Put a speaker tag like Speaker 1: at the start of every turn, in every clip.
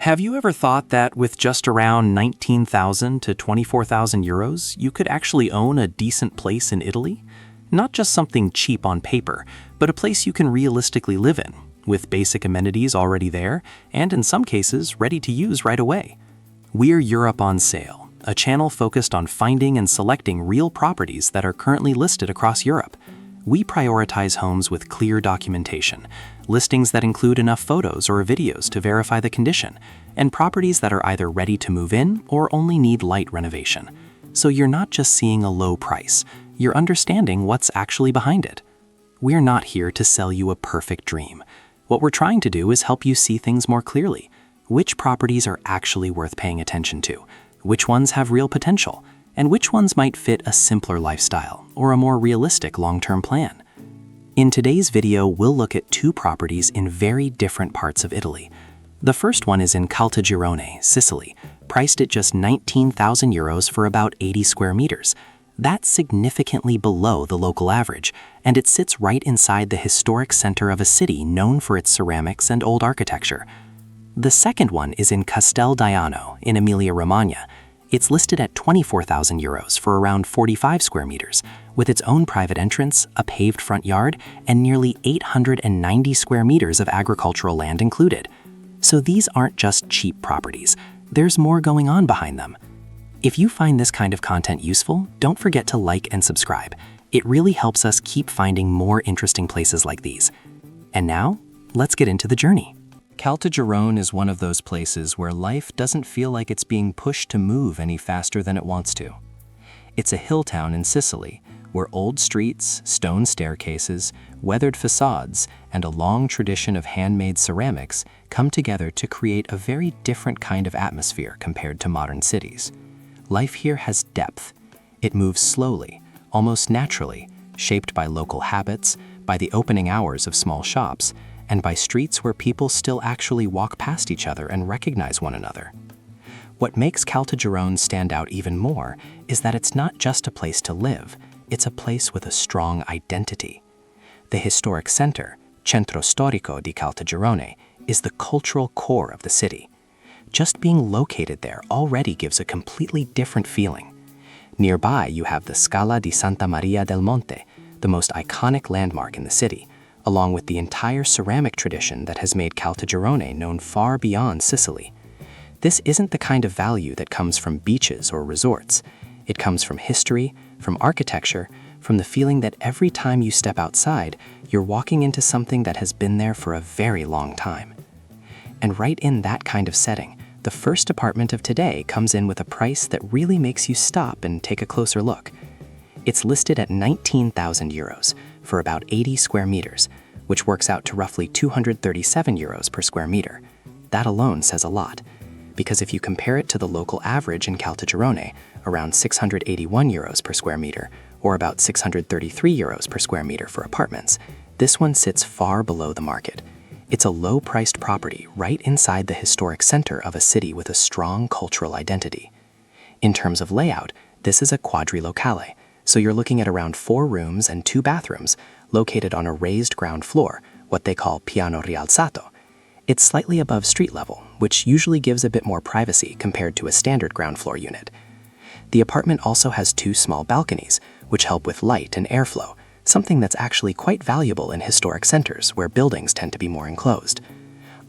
Speaker 1: Have you ever thought that with just around 19,000 to 24,000 euros, you could actually own a decent place in Italy? Not just something cheap on paper, but a place you can realistically live in, with basic amenities already there, and in some cases, ready to use right away. We're Europe on Sale, a channel focused on finding and selecting real properties that are currently listed across Europe. We prioritize homes with clear documentation, listings that include enough photos or videos to verify the condition, and properties that are either ready to move in or only need light renovation. So you're not just seeing a low price, you're understanding what's actually behind it. We're not here to sell you a perfect dream. What we're trying to do is help you see things more clearly. Which properties are actually worth paying attention to? Which ones have real potential? And which ones might fit a simpler lifestyle or a more realistic long-term plan? In today's video, we'll look at two properties in very different parts of Italy. The first one is in Caltagirone, Sicily, priced at just 19,000 euros for about 80 square meters. That's significantly below the local average, and it sits right inside the historic center of a city known for its ceramics and old architecture. The second one is in Castel in Emilia-Romagna. It's listed at 24,000 euros for around 45 square meters, with its own private entrance, a paved front yard, and nearly 890 square meters of agricultural land included. So these aren't just cheap properties, there's more going on behind them. If you find this kind of content useful, don't forget to like and subscribe. It really helps us keep finding more interesting places like these. And now, let's get into the journey. Caltagirone is one of those places where life doesn't feel like it's being pushed to move any faster than it wants to. It's a hill town in Sicily, where old streets, stone staircases, weathered facades, and a long tradition of handmade ceramics come together to create a very different kind of atmosphere compared to modern cities. Life here has depth. It moves slowly, almost naturally, shaped by local habits, by the opening hours of small shops, and by streets where people still actually walk past each other and recognize one another. What makes Caltagirone stand out even more is that it's not just a place to live, it's a place with a strong identity. The historic center, Centro Storico di Caltagirone, is the cultural core of the city. Just being located there already gives a completely different feeling. Nearby, you have the Scala di Santa Maria del Monte, the most iconic landmark in the city, along with the entire ceramic tradition that has made Caltagirone known far beyond Sicily. This isn't the kind of value that comes from beaches or resorts. It comes from history, from architecture, from the feeling that every time you step outside, you're walking into something that has been there for a very long time. And right in that kind of setting, the first apartment of today comes in with a price that really makes you stop and take a closer look. It's listed at 19,000 euros for about 80 square meters, which works out to roughly 237 euros per square meter. That alone says a lot, because if you compare it to the local average in Caltagirone, around 681 euros per square meter, or about 633 euros per square meter for apartments, this one sits far below the market. It's a low-priced property right inside the historic center of a city with a strong cultural identity. In terms of layout, this is a quadrilocale, so you're looking at around 4 rooms and 2 bathrooms located on a raised ground floor, what they call piano rialzato. It's slightly above street level, which usually gives a bit more privacy compared to a standard ground floor unit. The apartment also has 2 small balconies, which help with light and airflow, something that's actually quite valuable in historic centers where buildings tend to be more enclosed.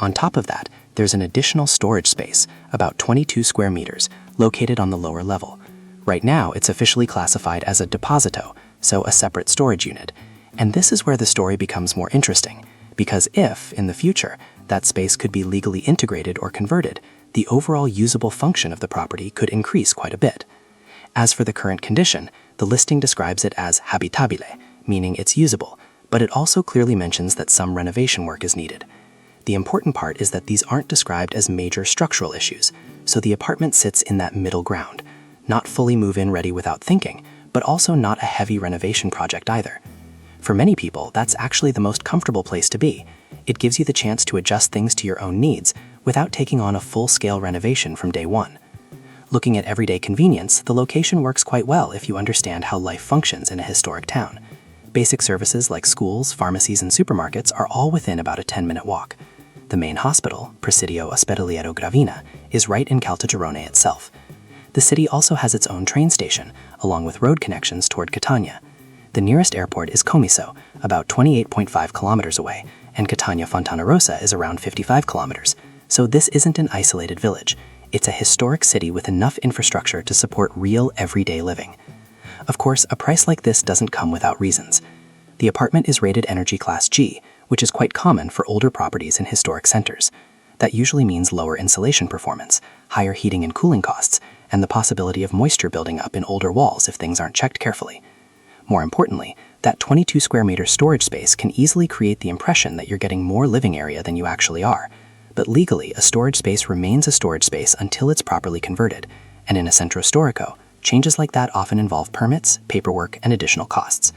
Speaker 1: On top of that, there's an additional storage space, about 22 square meters, located on the lower level. Right now, it's officially classified as a deposito, so a separate storage unit. And this is where the story becomes more interesting, because if, in the future, that space could be legally integrated or converted, the overall usable function of the property could increase quite a bit. As for the current condition, the listing describes it as habitabile, meaning it's usable, but it also clearly mentions that some renovation work is needed. The important part is that these aren't described as major structural issues, so the apartment sits in that middle ground, not fully move-in ready without thinking, but also not a heavy renovation project either. For many people, that's actually the most comfortable place to be. It gives you the chance to adjust things to your own needs without taking on a full-scale renovation from day one. Looking at everyday convenience, the location works quite well if you understand how life functions in a historic town. Basic services like schools, pharmacies, and supermarkets are all within about a 10-minute walk.
Speaker 2: The main hospital, Presidio Ospedaliero Gravina, is right in Caltagirone itself. The city also has its own train station, along with road connections toward Catania. The nearest airport is Comiso, about 28.5 kilometers away, and Catania Fontanarossa is around 55 kilometers. So this isn't an isolated village. It's a historic city with enough infrastructure to support real everyday living. Of course, a price like this doesn't come without reasons. The apartment is rated Energy Class G, which is quite common for older properties in historic centers. That usually means lower insulation performance, higher heating and cooling costs, and the possibility of moisture building up in older walls if things aren't checked carefully. More importantly, that 22 square meter storage space can easily create the impression that you're getting more living area than you actually are. But legally, a storage space remains a storage space until it's properly converted, and in a centro storico, changes like that often involve permits, paperwork, and additional costs.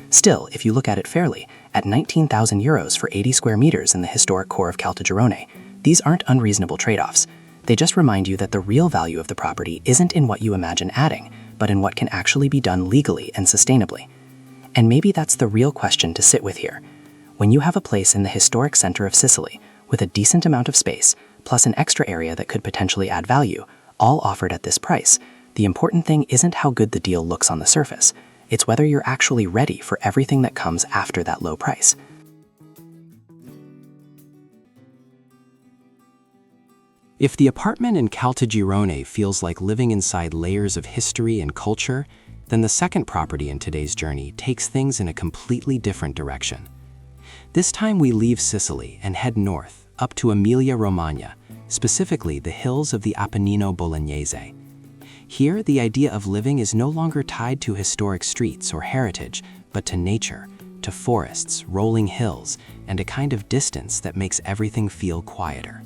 Speaker 2: Still, if you look at it fairly, at €19,000 for 80 square meters in the historic core of Caltagirone, these aren't unreasonable trade-offs. They just remind you that the real value of the property isn't in what you imagine adding, but in what can actually be done legally and sustainably. And maybe that's the real question to sit with here. When you have a place in the historic center of Sicily, with a decent amount of space, plus an extra area that could potentially add value, all offered at this price, the important thing isn't how good the deal looks on the surface. It's whether you're actually ready for everything that comes after that low price.
Speaker 1: If the apartment in Caltagirone feels like living inside layers of history and culture, then the second property in today's journey takes things in a completely different direction. This time we leave Sicily and head north, up to Emilia-Romagna, specifically the hills of the Appennino Bolognese. Here, the idea of living is no longer tied to historic streets or heritage, but to nature, to forests, rolling hills, and a kind of distance that makes everything feel quieter.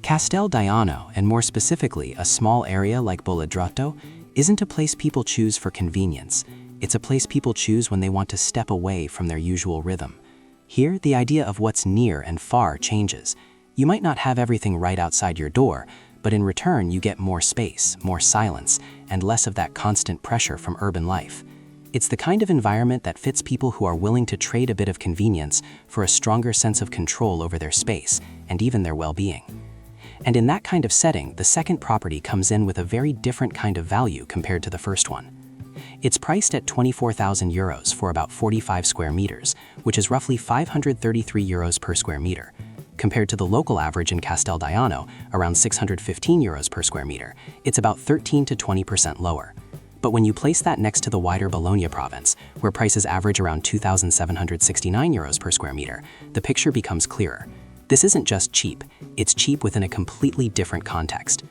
Speaker 1: Castel Diano, and more specifically a small area like Bolodrotto, isn't a place people choose for convenience. It's a place people choose when they want to step away from their usual rhythm. Here, the idea of what's near and far changes. You might not have everything right outside your door, but in return you get more space, more silence, and less of that constant pressure from urban life. It's the kind of environment that fits people who are willing to trade a bit of convenience for a stronger sense of control over their space and even their well-being. And in that kind of setting, the second property comes in with a very different kind of value compared to the first one. It's priced at €24,000 for about 45 square meters, which is roughly €533 per square meter. Compared to the local average in Castel Diano, around €615 per square meter, it's about 13 to 20% lower. But when you place that next to the wider Bologna province, where prices average around €2,769 per square meter, the picture becomes clearer. This isn't just cheap, it's cheap within a completely different context.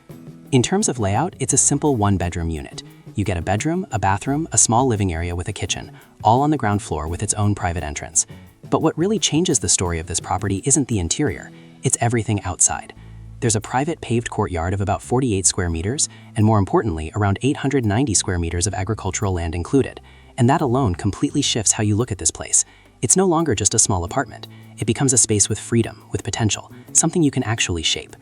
Speaker 1: In terms of layout, it's a simple one-bedroom unit. You get a bedroom, a bathroom, a small living area with a kitchen, all on the ground floor with its own private entrance. But what really changes the story of this property isn't the interior, it's everything outside. There's a private paved courtyard of about 48 square meters, and more importantly, around 890 square meters of agricultural land included. And that alone completely shifts how you look at this place. It's no longer just a small apartment. It becomes a space with freedom, with potential, something you can actually shape.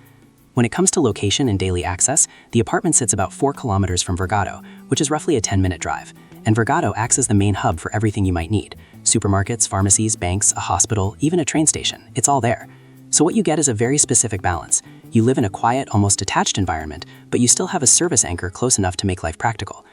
Speaker 1: When it comes to location and daily access, the apartment sits about 4 kilometers from Vergado, which is roughly a 10-minute drive. And Vergado acts as the main hub for everything you might need. Supermarkets, pharmacies, banks, a hospital, even a train station. It's all there. So what you get is a very specific balance. You live in a quiet, almost detached environment, but you still have a service anchor close enough to make life practical.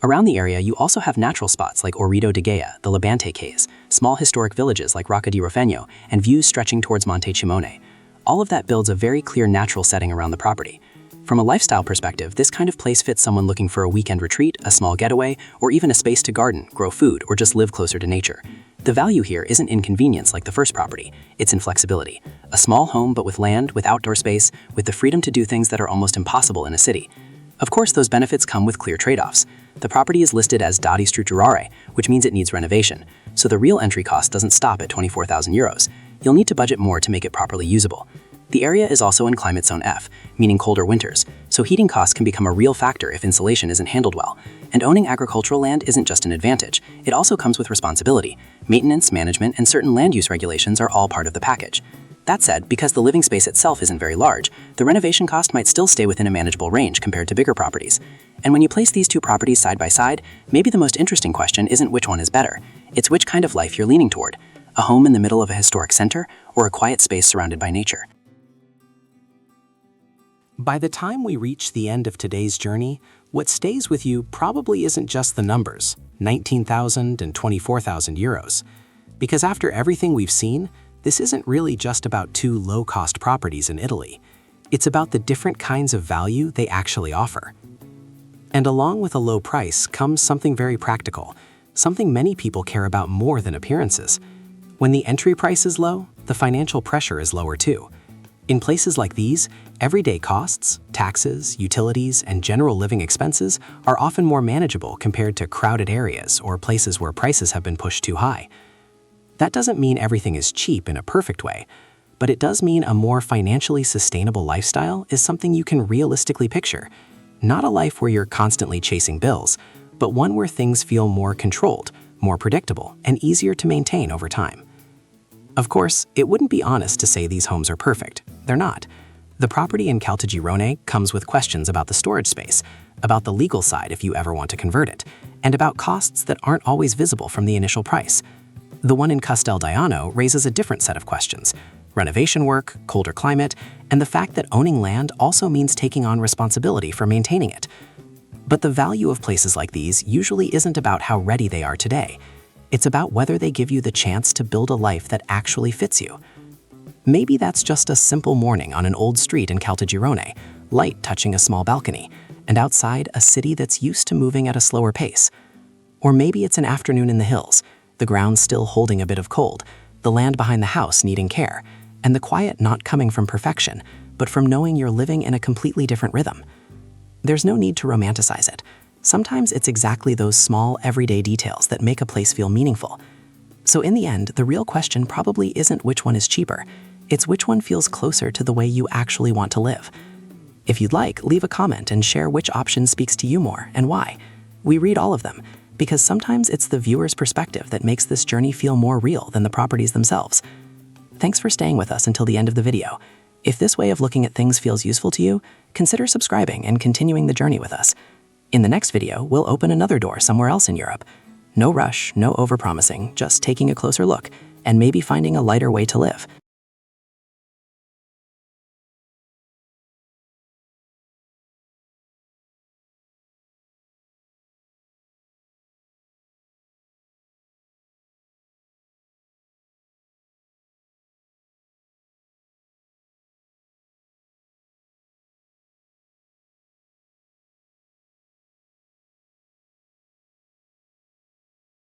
Speaker 1: Around the area, you also have natural spots like Orrido de Gea, the Labante Caves, small historic villages like Rocca di Rofegno, and views stretching towards Monte Cimone. All of that builds a very clear natural setting around the property. From a lifestyle perspective, this kind of place fits someone looking for a weekend retreat, a small getaway, or even a space to garden, grow food, or just live closer to nature. The value here isn't in convenience like the first property, it's in flexibility. A small home but with land, with outdoor space, with the freedom to do things that are almost impossible in a city. Of course, those benefits come with clear trade-offs. The property is listed as da ristrutturare, which means it needs renovation, so the real entry cost doesn't stop at €24,000. You'll need to budget more to make it properly usable. The area is also in climate zone F, meaning colder winters, so heating costs can become a real factor if insulation isn't handled well. And owning agricultural land isn't just an advantage, it also comes with responsibility. Maintenance, management, and certain land use regulations are all part of the package. That said, because the living space itself isn't very large, the renovation cost might still stay within a manageable range compared to bigger properties. And when you place these two properties side by side, maybe the most interesting question isn't which one is better, it's which kind of life you're leaning toward. A home in the middle of a historic center, or a quiet space surrounded by nature.
Speaker 3: By the time we reach the end of today's journey, what stays with you probably isn't just the numbers, 19,000 and 24,000 euros. Because after everything we've seen, this isn't really just about two low-cost properties in Italy. It's about the different kinds of value they actually offer. And along with a low price comes something very practical, something many people care about more than appearances. When the entry price is low, the financial pressure is lower too. In places like these, everyday costs, taxes, utilities, and general living expenses are often more manageable compared to crowded areas or places where prices have been pushed too high. That doesn't mean everything is cheap in a perfect way, but it does mean a more financially sustainable lifestyle is something you can realistically picture. Not a life where you're constantly chasing bills, but one where things feel more controlled, more predictable, and easier to maintain over time. Of course, it wouldn't be honest to say these homes are perfect. They're not. The property in Caltagirone comes with questions about the storage space, about the legal side if you ever want to convert it, and about costs that aren't always visible from the initial price. The one in Castel raises a different set of questions: renovation work, colder climate, and the fact that owning land also means taking on responsibility for maintaining it. But the value of places like these usually isn't about how ready they are today. It's about whether they give you the chance to build a life that actually fits you. Maybe that's just a simple morning on an old street in Caltagirone, light touching a small balcony, and outside a city that's used to moving at a slower pace. Or maybe it's an afternoon in the hills, the ground still holding a bit of cold, the land behind the house needing care, and the quiet not coming from perfection, but from knowing you're living in a completely different rhythm. There's no need to romanticize it. Sometimes it's exactly those small, everyday details that make a place feel meaningful. So in the end, the real question probably isn't which one is cheaper. It's which one feels closer to the way you actually want to live. If you'd like, leave a comment and share which option speaks to you more and why. We read all of them, because sometimes it's the viewer's perspective that makes this journey feel more real than the properties themselves. Thanks for staying with us until the end of the video. If this way of looking at things feels useful to you, consider subscribing and continuing the journey with us. In the next video, we'll open another door somewhere else in Europe. No rush, no overpromising, just taking a closer look and maybe finding a lighter way to live.